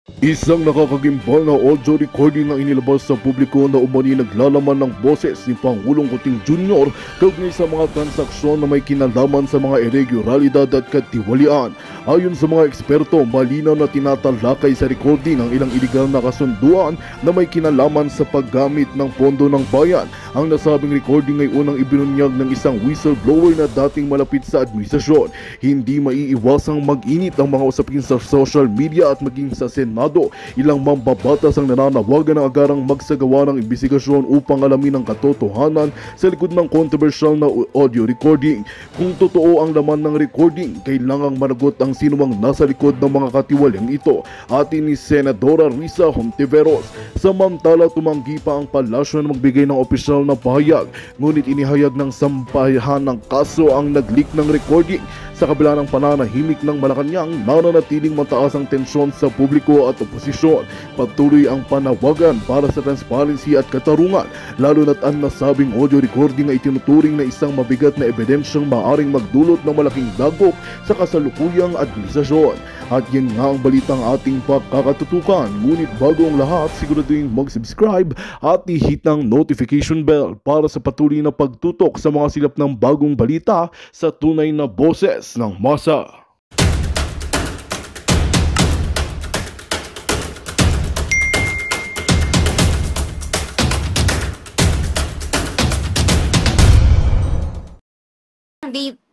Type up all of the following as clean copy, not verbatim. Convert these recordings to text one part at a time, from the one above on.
Isang nakakagimbal na audio recording ang inilabas sa publiko na umani naglalaman ng boses ni Pangulong Kuting Jr. kaugnay sa mga transaksyon na may kinalaman sa mga irregularidad at katiwalian. Ayon sa mga eksperto, malinaw na tinatalakay sa recording ang ilang iligal na kasunduan na may kinalaman sa paggamit ng pondo ng bayan. Ang nasabing recording ay unang ibinunyag ng isang whistleblower na dating malapit sa administrasyon. Hindi maiiwasang mag-init ang mga usapin sa social media at maging sa Senado. Ilang mambabatas ang nananawagan ng agarang magsagawa ng imbestigasyon upang alamin ang katotohanan sa likod ng kontrobersyal na audio recording. Kung totoo ang laman ng recording, kailangang managot ang sinumang nasa likod ng mga katiwaliang ito. Atin ni Senadora Risa Hontiveros. Samantala, tumanggi pa ang palasyo na magbigay ng opisyal na pahayag, ngunit inihayag ng sampahan ng kaso ang nag-leak ng recording. Sa kabila ng pananahimik ng Malacanang, nananatiling mataas ang tensyon sa publiko at oposisyon. Patuloy ang panawagan para sa transparency at katarungan, lalo na't ang nasabing audio recording ay tinuturing na isang mabigat na ebidensyang maaring magdulot ng malaking dagok sa kasalukuyang administrasyon. At yan nga ang balitang ating pagkakatutukan. Ngunit bago ang lahat, siguraduhin mag-subscribe at i-hit ang notification bell para sa patuloy na pagtutok sa mga silap ng bagong balita sa tunay na boses ng masa.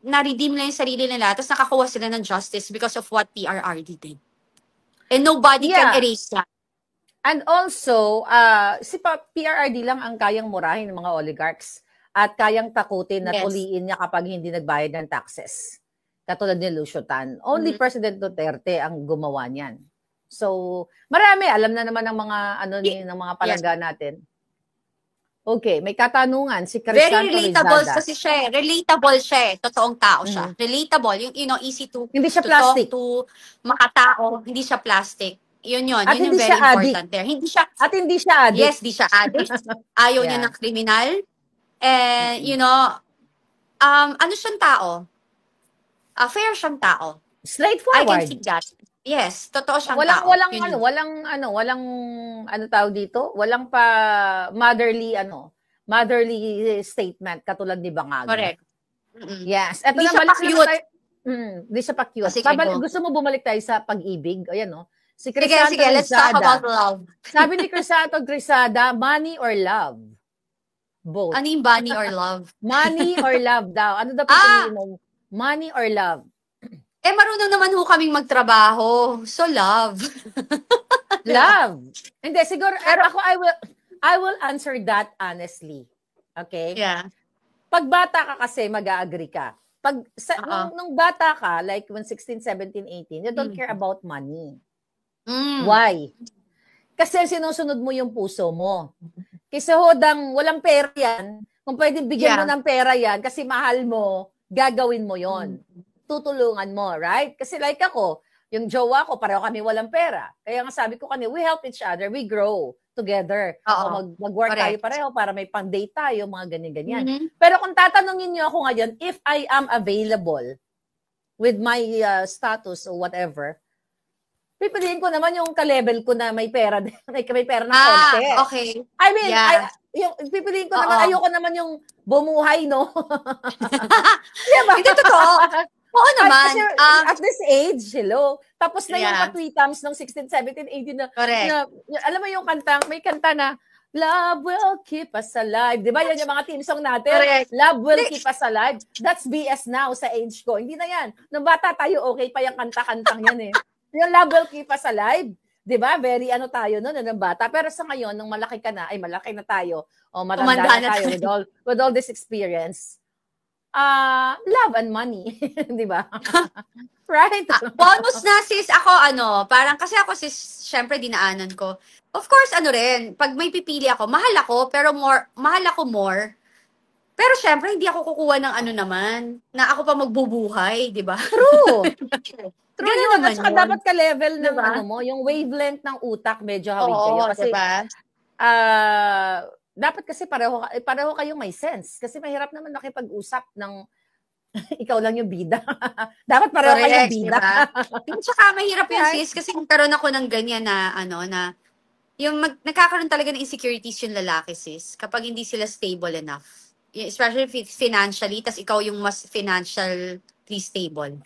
Na-redeem na yung sarili nila, tapos nakakuha sila ng justice because of what PRRD did. And nobody can erase that. And also, si PRRD lang ang kayang murahin ng mga oligarchs at kayang takutin at uliin niya kapag hindi nagbayad ng taxes. Katulad ni Lucio Tan. Only President Duterte ang gumawa niyan. So, marami. Alam na naman ng mga, ng mga palangga natin. Okay, may katanungan si Crisanto Very relatable Rizada. kasi siya eh. Relatable siya eh. Totoong tao siya. Relatable. Yung, easy to... Hindi siya plastic. To makatao. Hindi siya plastic. Yun. At Yun yung very important there. Hindi siya... At hindi siya addict. Yes, di siya addict. Ayaw niya ng kriminal. And, ano siyang tao? Fair siyang tao. Straightforward. I can see that. Yes, totoo siyang tao. Walang tawag dito? Walang pa motherly statement katulad ni Bangag. Correct. Yes. Ito Hindi na siya pa-cute. Hindi siya pa-cute. Gusto mo bumalik tayo sa pag-ibig? Ayan, no? Si Crisanto Sige, let's talk about love. Sabi ni Crisanto Rizada, money or love? Both. Ano yung money or love? Money or love daw. Ano daw pipiliin mo? Money or love? Marunong naman ho kaming magtrabaho. So, love. Love. Hindi, siguro, pero ako, I will answer that honestly. Okay? Yeah. Pag bata ka kasi, mag-a-agree ka. Pag, nung bata ka, like when 16, 17, 18, you don't care about money. Why? Kasi sinusunod mo yung puso mo. Kasi hodang walang pera yan, kung pwedeng bigyan mo ng pera yan, kasi mahal mo, gagawin mo yon. Tutulungan mo, right? Kasi like ako, yung jowa ko, pareho kami walang pera. Kaya nga sabi ko kanina, we help each other, we grow together. O mag-work tayo pareho para may pang-date tayo, mga ganyan-ganyan. Pero kung tatanungin niyo ako ngayon, if I am available with my status or whatever, pipiliin ko naman yung ka-level ko na may pera, may pera ng konti. Okay. I mean, yung pipiliin ko naman, ayoko naman yung bumuhay, no? Diba? Hindi totoo. Oo naman. Kasi at this age, hello. Tapos na yung patwitams ng 16, 17, 18 na, alam mo yung kanta, may kanta na, Love will keep us alive. Di ba yan yung mga team song natin? Correct. Love will keep us alive. That's BS now sa age ko. Hindi na yan. Nung bata tayo, okay pa yung kanta-kantang yan eh. Yung Love will keep us alive. Di ba? Very tayo noon ng bata. Pero sa ngayon, nung malaki ka na, malaki na tayo, matanda na tayo with all this experience, love and money. Di ba? Right? Bonus na sis, ako parang kasi ako sis, syempre dinaanan ko. Of course, pag may pipili ako, mahal ako more. Pero syempre, hindi ako kukuha ng na ako pa magbubuhay, di ba? True. True yun. naman At saka yun. dapat ka-level ng Diba? yung wavelength ng utak, medyo hawig kayo. Oo, Kasi, diba? dapat kasi pareho kayong may sense. Kasi mahirap naman makipag-usap ng Ikaw lang yung bida. Dapat pareho kayong bida. Diba? Tsaka mahirap yun, sis, kasi nagkaroon ako ng ganyan na, yung nagkakaroon talaga ng insecurities yung lalaki, sis, kapag hindi sila stable enough. Especially financially, tas ikaw yung mas financially stable.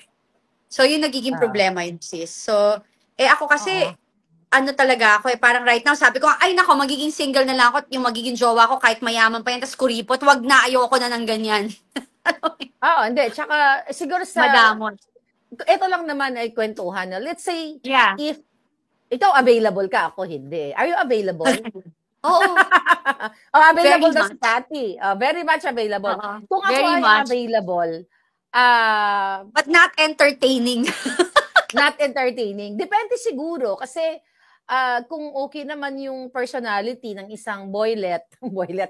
So, yun nagiging problema yun, sis. So, ako kasi, talaga ako parang right now, sabi ko, ay nako, magiging single na lang ako, yung magiging jowa ko, kahit mayaman pa yan, tas kuripot, wag na, ayoko na ng ganyan. Hindi. Tsaka, siguro sa... Madamot. Ito lang naman ay kwentuhan. Let's say, yeah. If ikaw available ka, ako hindi. Are you available? Oo. Available na si Patty. Very much available. Kung ako ay available, but not entertaining. Not entertaining. Depende siguro. Kasi, kung okay naman yung personality ng isang boylet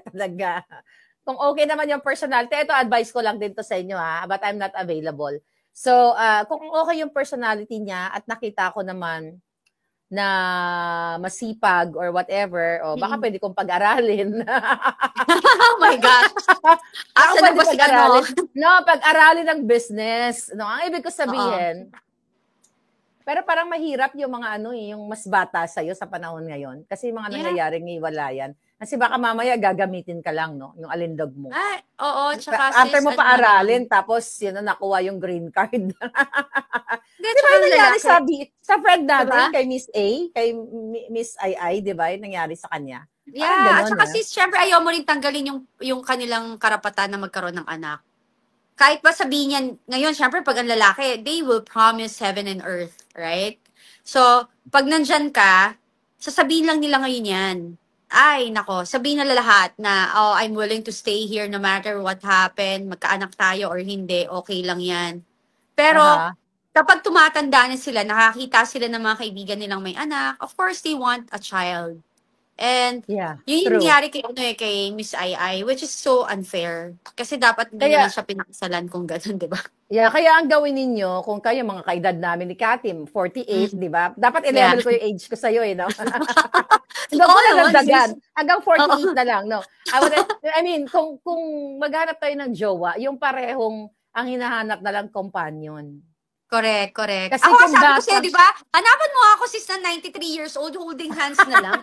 talaga. Kung okay naman yung personality, ito advice ko lang din to sa inyo but I'm not available. So, kung okay yung personality niya at nakita ko naman na masipag or whatever, baka pwede kong pag-aralin. Oh my gosh. Asa na ba si No, pag-aralin ng business. No, ang ibig ko sabihin, pero parang mahirap yung mga yung mas bata sa'yo sa panahon ngayon. Kasi yung mga nangyayaring iwalayan. Kasi baka mamaya gagamitin ka lang, no? Yung alindog mo. Ay, oo. Tsaka after mo paaralin, tapos yun na nakuha yung green card. Di ba yung nangyari sa friend natin, diba? Kay Miss A, kay Miss Ai, di ba? Yung nangyari sa kanya. Yeah. At saka syempre ayaw mo rin tanggalin yung kanilang karapatan na magkaroon ng anak. Kahit ba sabihin niyan, ngayon, syempre pag ang lalaki, they will promise heaven and earth, right? So, pag nandyan ka, sasabihin lang nila ngayon yan. Ay, nako, sabihin na lahat na, I'm willing to stay here no matter what happened, magkaanak tayo or hindi, okay lang yan. Pero, kapag tumatanda na sila, nakakita sila ng mga kaibigan nilang may anak, of course, they want a child. And, yun yung nangyari kay Miss Ai, which is so unfair. Kasi dapat hindi naman siya pinakasalan kung gano'n, di ba? Yeah, kaya ang gawin ninyo, kung kayo mga kaedad namin ni Katim, 48, di ba? Dapat i-level ko yung age ko sa'yo, no? Hindi ko nagdagan. Hanggang 48 na lang, no? I mean, kung maghanap tayo ng jowa, yung parehong ang hinahanap na lang companion. Correct. Kasi ako, sabi ko sa'yo, di ba? Hanapan mo ako sis na 93 years old, holding hands na lang.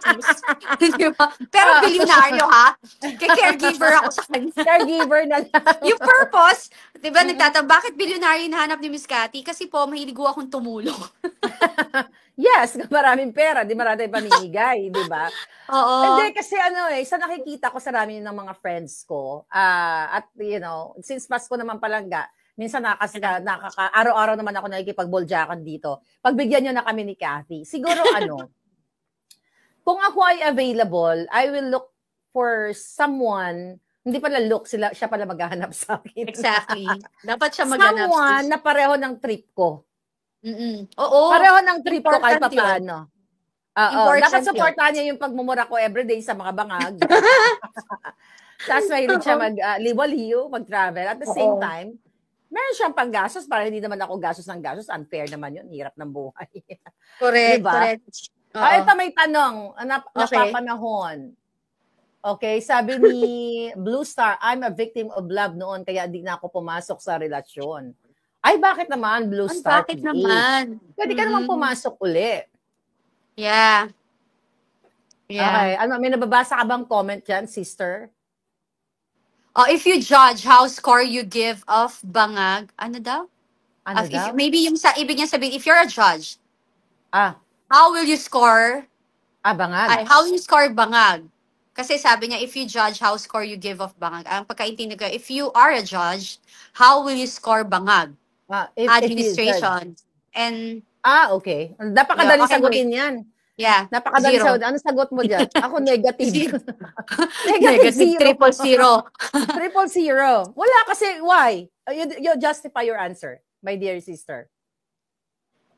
Diba? Pero bilyonaryo, ha? Caregiver ako sa kanya. Caregiver na lang. Yung purpose, di ba, bakit bilyonaryo hinahanap ni Miss Cathy? Kasi po, mahiligo akong tumulong. Yes, maraming pera, di marami paninigay, di ba? Oo. Hindi, kasi sa nakikita ko sa rami ng mga friends ko, at since Pasko naman palangga, minsan araw-araw naman ako nakikipag-boljakan dito. Pagbigyan nyo na kami ni Cathy. Siguro kung ako ay available, I will look for someone, hindi pala look, siya pala maghahanap sa akin. Exactly. Dapat siya maghanap. Someone na pareho ng trip ko. Oo. Pareho ng trip ko kahit pa paano. Dapat supportahan niya yung pagmumura ko everyday sa mga bangag. Tapos mahilig siya mag-liwa-liw, mag-travel. At the same time, meron siyang panggastos para hindi naman ako gastos ng gastos. Unfair naman yun. Hirap ng buhay. Correct. Diba? Ito may tanong. Napapanahon. Okay, sabi ni Blue Star, I'm a victim of love noon kaya di na ako pumasok sa relasyon. Ay, bakit naman, Blue Star? Bakit naman? Pwede ka naman pumasok uli. Yeah. Okay, may nababasa ka bang comment dyan, sister? If you judge how score you give of bangag, ano daw? Maybe yung ibig niya sabihin, if you're a judge, how will you score? Bangag. How will you score bangag? Kasi sabi niya, if you judge how score you give of bangag, ang pagkaintindi ko, if you are a judge, how will you score bangag? Administration. And okay. Napakadali sagutin yan. Yeah. Napakadali sagutin. Ano sagot mo dyan? Ako negative. Negative 0. 000. Wala kasi, why? You justify your answer, my dear sister.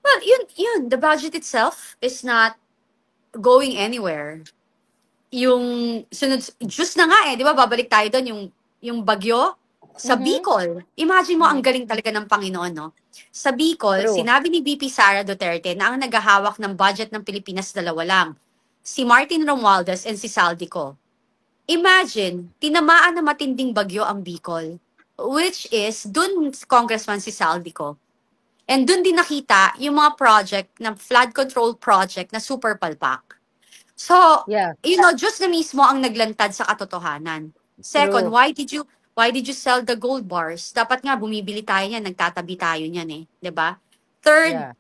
Well, yun. The budget itself is not going anywhere. Yung sunod, just na nga di ba, babalik tayo doon, yung bagyo sa Bicol. Imagine mo, ang galing talaga ng Panginoon, no? Sa Bicol, sinabi ni VP Sara Duterte na ang naghahawak ng budget ng Pilipinas dalawa lang. Si Martin Romualdez and si Saldico. Imagine, tinamaan na matinding bagyo ang Bicol. which is, dun Congressman si Saldico. And dun din nakita yung mga project na flood control project na super palpak. So, Yeah. Diyos na mismo ang naglantad sa katotohanan. Second, True. why did you sell the gold bars? Dapat nga bumibili tayo niyan, nagtatabi tayo niyan eh, 'di ba? Third, Yeah.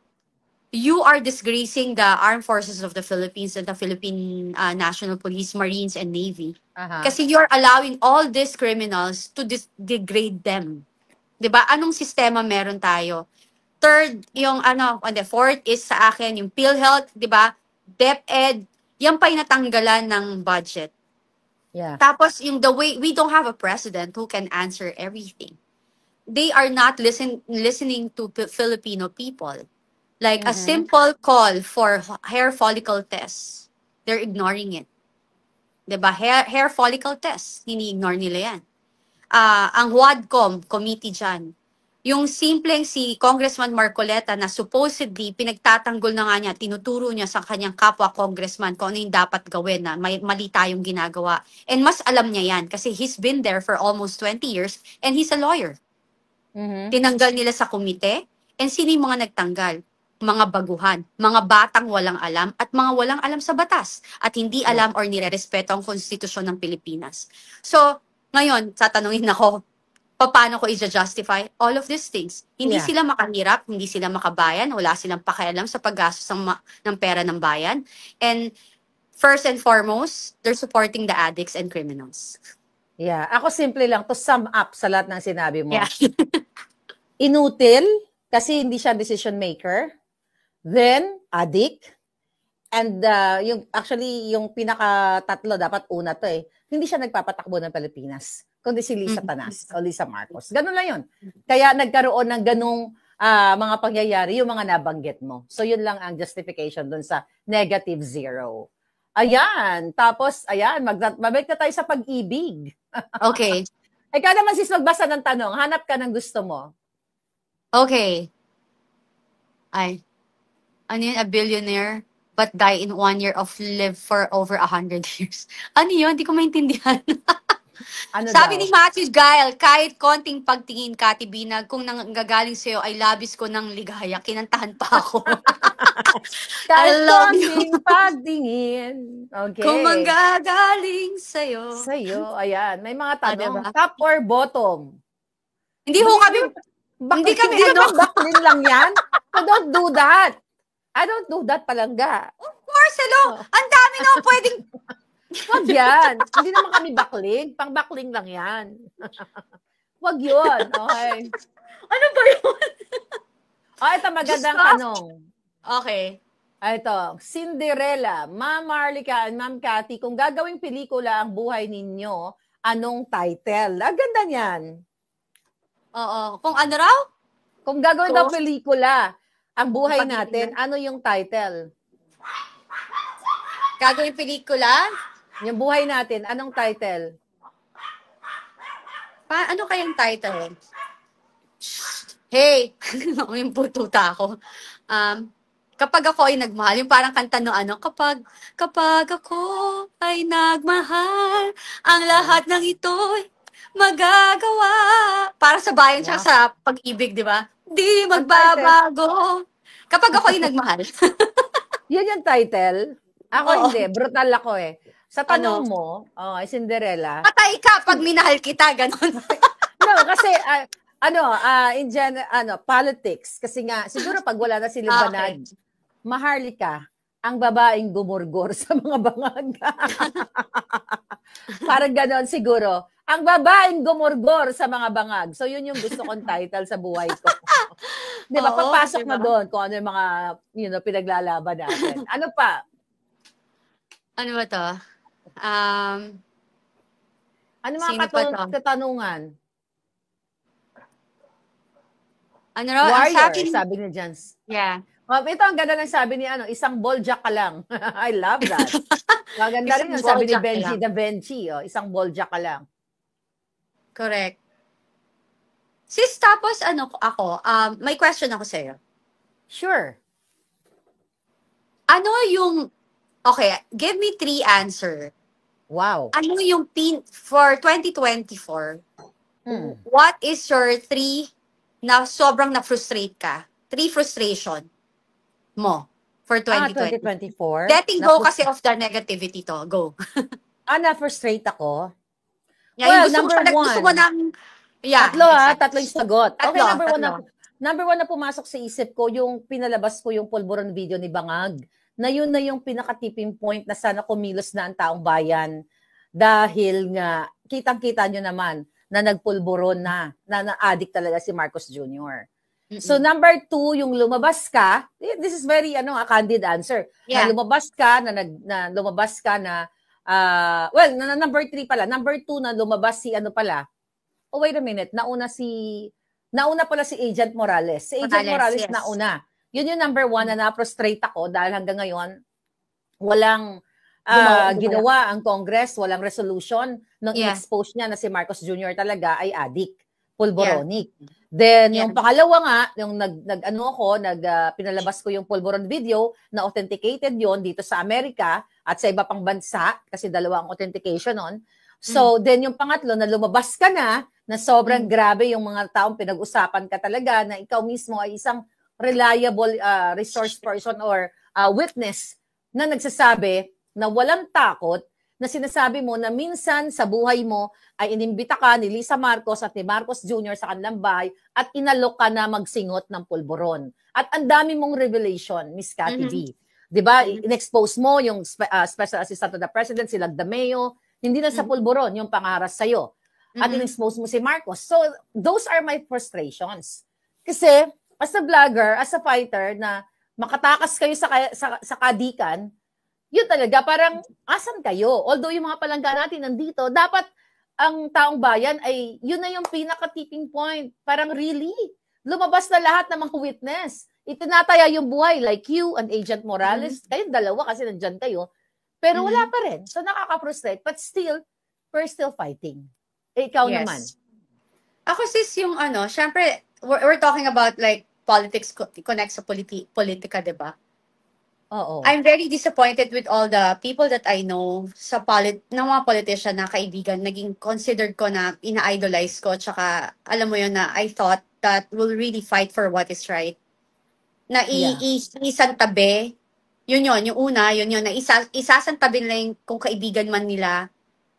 you are disgracing the armed forces of the Philippines and the Philippine National Police, Marines, and Navy. Kasi you're allowing all these criminals to degrade them. 'Di ba? Anong sistema meron tayo? Third, fourth is sa akin, yung PhilHealth, 'di ba? DepEd, yan pa yung natanggalan ng budget. Yeah. Tapos the way, we don't have a president who can answer everything. They are not listening to Filipino people. Like a simple call for hair follicle tests, they're ignoring it. 'Di ba? Hair follicle test, ini-ignore nila yan. Ang WADCOM committee dyan, yung simpleng si Congressman Marcoleta na supposedly pinagtatanggol na nga niya, tinuturo niya sa kanyang kapwa congressman kung ano yung dapat gawin na mali tayong ginagawa. And mas alam niya yan kasi he's been there for almost 20 years and he's a lawyer. Tinanggal nila sa komite, and sino yung mga nagtanggal? Mga baguhan, mga batang walang alam at mga walang alam sa batas at hindi alam or nirerespeto ang konstitusyon ng Pilipinas. So, ngayon, tatanungin ako, paano ko i-justify all of these things? Hindi sila makahirap, hindi sila makabayan, wala silang pakialam sa paggastos ng pera ng bayan. And first and foremost, they're supporting the addicts and criminals. Yeah. Ako simple lang, to sum up sa lahat ng sinabi mo. Yeah. Inutil, kasi hindi siya decision maker. Then, addict. And yung pinaka-tatlo, dapat una to hindi siya nagpapatakbo ng Pilipinas, kundi si Lisa Tanas o Lisa Marcos. Ganun lang yun. Kaya nagkaroon ng ganung mga pangyayari, yung mga nabanggit mo. So, yun lang ang justification dun sa -0. Ayan. Tapos, mabalik na tayo sa pag-ibig. Okay. Ikaw naman, sis, magbasa ng tanong. Hanap ka ng gusto mo. Okay. Ano yun? A billionaire but die in 1 year of live for over 100 years. Ano yun? Hindi ko maintindihan. Sabi ni Matthew Guile, kahit konting pagtingin, Kati Binag, kung nanggagaling sa'yo ay labis ko ng ligaya, kinantahan pa ako. Kahit konting pagtingin. Okay. Kung manggagaling sa'yo. Sa'yo, ayan. May mga tanong. Top or bottom? Hindi ho kami, hindi kami bakling lang yan. So don't do that. I don't do that palangga. Of course, hello. Ang dami na pwedeng... Wag yan. Hindi naman kami bakling. Pang-bakling lang yan. Wag yun. Okay. Ano ba yun? Ito magandang tanong. Okay. Ito, Cinderella, Ma'am Marlica and Ma'am Cathy, kung gagawing pelikula ang buhay ninyo, anong title? Ganda niyan. Oo. Kung ano raw? Kung gagawin daw pelikula, ang buhay natin, ano yung title? Gagawin pelikula? Yung buhay natin, anong title? Ano kayang title? Hey! Yung pututa ako. Kapag ako ay nagmahal, yung parang kanta no kapag ako ay nagmahal, ang lahat ng ito'y magagawa. Para sa bayan siya sa pag-ibig, di ba? Di magbabago. Kapag ako ay nagmahal. Yan yung title? Ako hindi. Brutal ako Sa tanong mo, Cinderella. Patay ka pag minahal kita, ganun. No, kasi, in general, politics. Kasi nga, siguro pag wala na si Libanag, Maharlika, ang babaeng gumurgor sa mga bangag. Parang ganon siguro. Ang babaeng gumurgor sa mga bangag. So, yun yung gusto kong title sa buhay ko. Di ba? Pagpasok na doon kung ano yung mga, pinaglalaban natin. Ano pa? Ano ba to? Ano mga katanungan? Ano raw? Warrior, sabi ni Jans. Yeah. Ito ang ganda ng sabi ni isang boljak ka lang. I love that. Maganda rin yung sabi ni Benji Da Vinci. Isang boljak ka lang. Correct. Sis, tapos may question ako sa'yo. Sure. Ano yung, give me 3 answer. Wow. Ano yung for 2024, what is your 3 na sobrang na-frustrate ka? 3 frustration mo for 2020. 2024? Letting go kasi of the negativity to. Go. Na-frustrate ako? Yeah, Well, gusto mo ng, yeah. Tatlo yung sagot. Okay, Tatlo. number one na pumasok sa isip ko, yung pinalabas ko yung pulburon video ni Bangag, na yun na yung pinaka-tipping point na sana kumilos na ang taong bayan. Dahil nga, kitang-kita nyo naman na nagpulburon na na-addict talaga si Marcos Jr. So number 2, yung lumabas ka, this is very a candid answer. Yeah. Na lumabas ka na number 3 pala. Number 2 na lumabas si oh wait a minute, nauna pala si Agent Morales. Si Agent Morales yes. nauna. Yun yung number 1 na na-frustrate ako dahil hanggang ngayon walang ginawa ang Congress, walang resolution nung i-expose niya na si Marcos Jr. talaga ay addict, pulboronic. Yeah. Then, yung pangalawa nga, yung pinalabas ko yung pulburon video na authenticated yon dito sa Amerika at sa iba pang bansa kasi dalawa ang authentication nun. So, then yung pangatlo na lumabas ka na sobrang grabe yung mga taong pinag-usapan ka talaga na ikaw mismo ay isang reliable resource person or witness na nagsasabi na walang takot na sinasabi mo na minsan sa buhay mo ay inimbita ka ni Lisa Marcos at ni Marcos Jr. sa kanilang bahay at inalok ka na magsingot ng pulburon. At ang dami mong revelation, Miss Cathy B. Diba? In-expose mo yung Special Assistant to the President, si Lagdameo, hindi na sa pulburon, yung pangaras sa'yo. At in-expose mo si Marcos. So, those are my frustrations. Kasi, as a vlogger, as a fighter, na makatakas kayo sa kadikan, yun talaga, parang asan kayo? Although yung mga palangga natin nandito, dapat ang taong bayan ay yun na yung pinaka-tipping point. Parang really, lumabas na lahat ng mga witness. Itinataya yung buhay like you and Agent Morales. Kayong dalawa kasi nandyan kayo. Pero wala pa rin. So nakaka-frustrate. But still, we're still fighting. Ikaw naman. Ako sis yung syempre, we're talking about like politics connect sa politika, diba? Oo. I'm very disappointed with all the people that I know sa ng mga politician na kaibigan. Naging considered ko na ina-idolize ko. Tsaka, alam mo yun na I thought that will really fight for what is right. Na isantabi, yung una, na isasantabi nila yung kung kaibigan man nila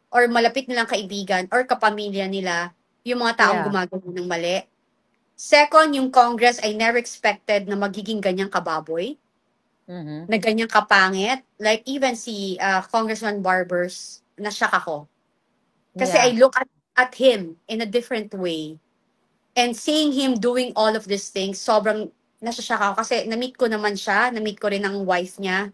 or malapit nilang kaibigan or kapamilya nila yung mga taong gumagawa ng mali. Second, yung Congress I never expected na magiging ganyang kababoy. Na ganyang kapangit. Like even si Congressman Barbers, nashock ako. Kasi I look at him in a different way. And seeing him doing all of these things, sobrang nashock ako. Kasi na-meet ko naman siya, na-meet ko rin ang wife niya.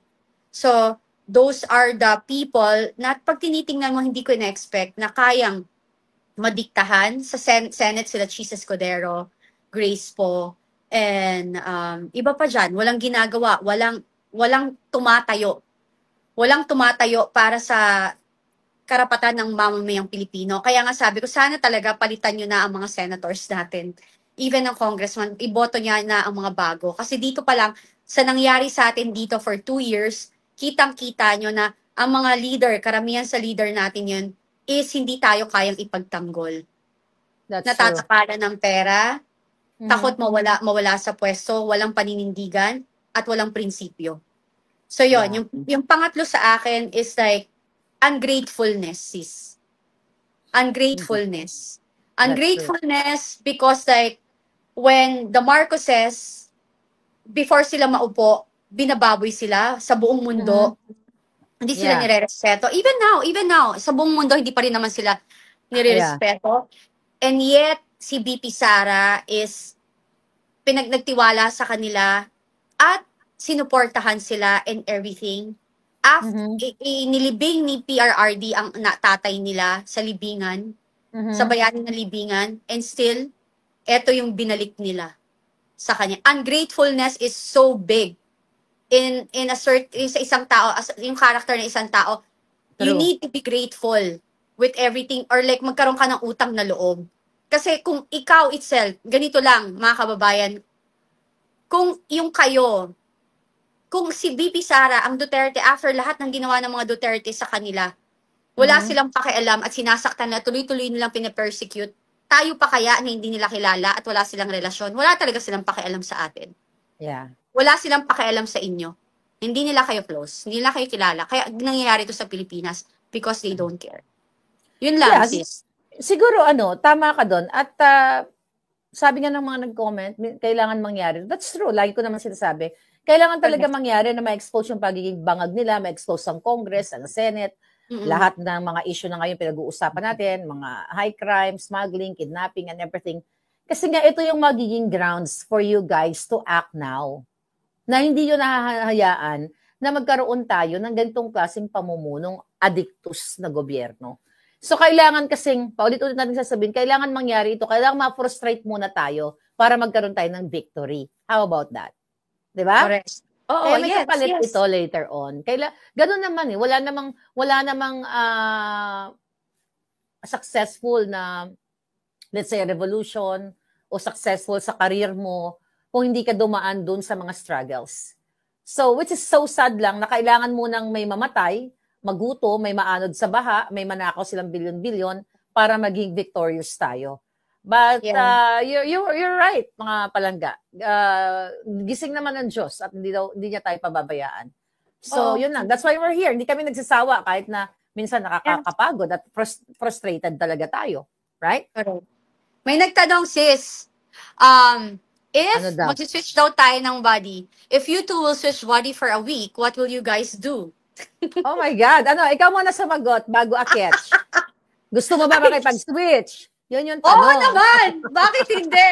So, those are the people na pag tinitingnan mo, hindi ko na-expect na kayang madiktahan. Sa Senate sila Chis Escudero, Grace po, and iba pa dyan, walang ginagawa, walang tumatayo. Walang tumatayo para sa karapatan ng mamamayang Pilipino. Kaya nga sabi ko, sana talaga palitan nyo na ang mga senators natin. Even ang congressman, iboto niya na ang mga bago. Kasi dito pa lang, sa nangyari sa atin dito for 2 years, kitang-kita nyo na ang mga leader, karamihan sa leader natin yun, is hindi tayo kayang ipagtanggol. Natatakalan ng pera, takot mawala sa pwesto, walang paninindigan, at walang prinsipyo. So yun, yung pangatlo sa akin is like, ungratefulness, sis. Ungratefulness. Ungratefulness because like, when the Marcoses, before sila maupo, binababoy sila sa buong mundo. Hindi sila nire-respeto. Even now, sa buong mundo, hindi pa rin naman sila nire-respeto. And yet, si BP Sara is nagtiwala sa kanila at sinuportahan sila and everything. Nilibing ni PRRD ang tatay nila sa libingan, sa bayani ng libingan, and still, eto yung binalik nila sa kanya. Ungratefulness is so big in sa isang tao, as yung character ng isang tao. True. You need to be grateful with everything or like magkaroon ka ng utang na loob. Kasi kung ikaw itself, ganito lang, mga kababayan, kung yung kayo, kung si BP Sara, ang Duterte, after lahat ng ginawa ng mga Duterte sa kanila, wala silang pakialam at sinasaktan na tuloy-tuloy nilang pinapersecute, tayo pa kaya na hindi nila kilala at wala silang relasyon, wala talaga silang pakialam sa atin. Yeah. Wala silang pakialam sa inyo. Hindi nila kayo close. Hindi nila kayo kilala. Kaya nangyayari ito sa Pilipinas because they don't care. Yun lang, sis. Siguro, tama ka doon. At sabi nga ng mga nag-comment, kailangan mangyari. That's true. Lagi ko naman sinasabi. Kailangan talaga mangyari na ma-expose yung pagiging bangag nila, ma-expose ang Congress, ang Senate, lahat ng mga issue na ngayon pinag-uusapan natin, mga high crime, smuggling, kidnapping, and everything. Kasi nga ito yung magiging grounds for you guys to act now. Na hindi yun nahahayaan na magkaroon tayo ng ganitong klaseng pamumunong addictus na gobyerno. So kailangan kasing, paulit-ulit natin sasabihin, kailangan mangyari ito, kailangan ma-frustrate muna tayo para magkaroon tayo ng victory. How about that? Diba? Correct. Oo, kaya may kapalit ito later on. Ganun naman Wala namang successful na, let's say, revolution o successful sa career mo kung hindi ka dumaan dun sa mga struggles. So, which is so sad lang na kailangan mo nang may mamatay, maguto, may maanod sa baha, may manakaw silang bilyon-bilyon para maging victorious tayo. But you're right, mga palangga. Gising naman ng Diyos at hindi niya tayo pababayaan. So, yun lang. That's why we're here. Hindi kami nagsasawa kahit na minsan nakakapagod at frustrated talaga tayo. Right? Correct. May nagtanong, sis, if mag-switch daw tayo ng body, if you two will switch body for a week, what will you guys do? Oh my God. Ikaw muna sumagot bago akit. Gusto mo ba makipag-switch? Yun yung tanong. Oo naman! Bakit hindi?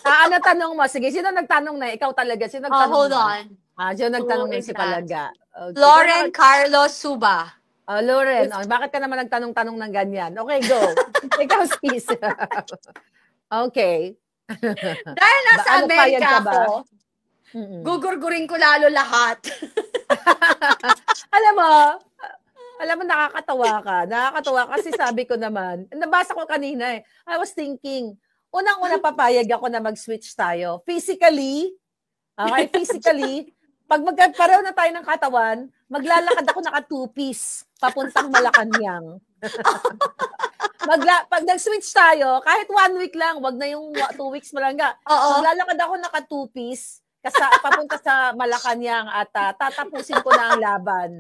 Ano tanong mo? Sige, sino nagtanong na? Ikaw talaga. Sino nagtanong hold on. Sino nagtanong na si Palaga? Okay. Lauren Carlos Suba. Lauren, bakit ka naman nagtanong-tanong ng ganyan? Okay, go. Ikaw, sis. Okay. Dahil nasa Amerika ako, gugurgurin ko lalo lahat. Alam mo, nakakatawa ka. Nakakatawa kasi sabi ko naman, nabasa ko kanina I was thinking, unang-una papayag ako na mag-switch tayo. Physically, pag magkapareho na tayo ng katawan, maglalakad ako naka two-piece papuntang Malacanang. Pag nag-switch tayo, kahit 1 week lang, wag na yung 2 weeks malangga. Maglalakad ako naka two-piece papunta sa Malacanang at tatapusin ko na ang laban.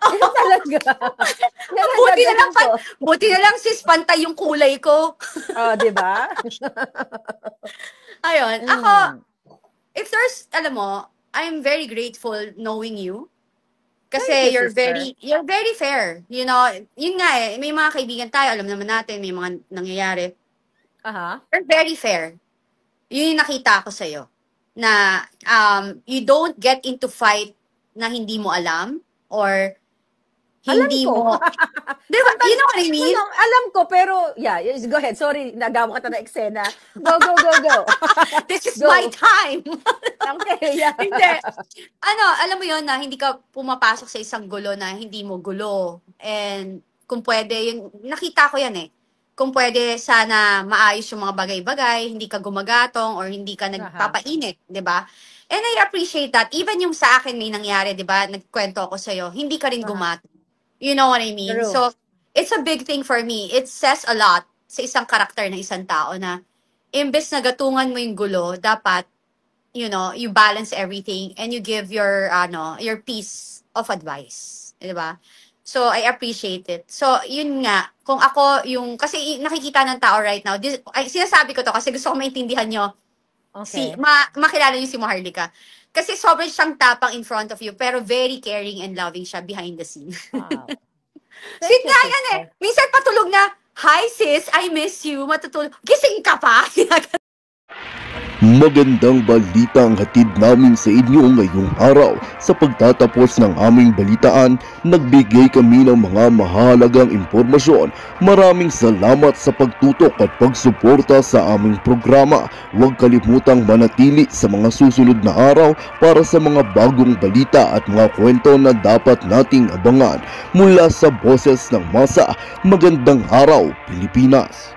Yan talaga. Buti na lang sis, pantay yung kulay ko. Di ba? Ayun. Ako, if there's, alam mo, I'm very grateful knowing you. Kasi you're very fair. You know, yun nga may mga kaibigan tayo, alam naman natin, may mga nangyayari. You're very fair. Yun yung nakita ko sa'yo. Na you don't get into fight na hindi mo alam or hindi mo. Diba? You know what I mean? Alam ko, pero go ahead. Sorry, nagawa ka na eksena. Go. This is my time. Okay, Hindi. Alam mo yon na hindi ka pumapasok sa isang gulo na hindi mo gulo. And kung pwede, nakita ko yan kung pwede sana maayos yung mga bagay-bagay, hindi ka gumagatong or hindi ka nagpapainit, 'di ba? And I appreciate that. Even yung sa akin may nangyari, 'di ba? Nagkwento ako sa iyo, hindi ka rin gumatong. You know what I mean? True. So, it's a big thing for me. It says a lot sa isang karakter ng isang tao na imbes na gatungan mo yung gulo, dapat you balance everything and you give your piece of advice, 'di ba? So, I appreciate it. So, yun nga, kung ako kasi nakikita ng tao right now, sinasabi ko to kasi gusto ko maintindihan nyo, makilala nyo si Maharlika. Kasi sobrang siyang tapang in front of you, pero very caring and loving siya behind the scene. Wow. Sweet nga yan Minsan patulog na, hi sis, I miss you, matutulog. Gising ka pa? Magandang balita ang hatid namin sa inyo ngayong araw. Sa pagtatapos ng aming balitaan, nagbigay kami ng mga mahalagang impormasyon. Maraming salamat sa pagtutok at pagsuporta sa aming programa. Huwag kalimutang manatili sa mga susunod na araw para sa mga bagong balita at mga kwento na dapat nating abangan. Mula sa Boses ng Masa, magandang araw, Pilipinas!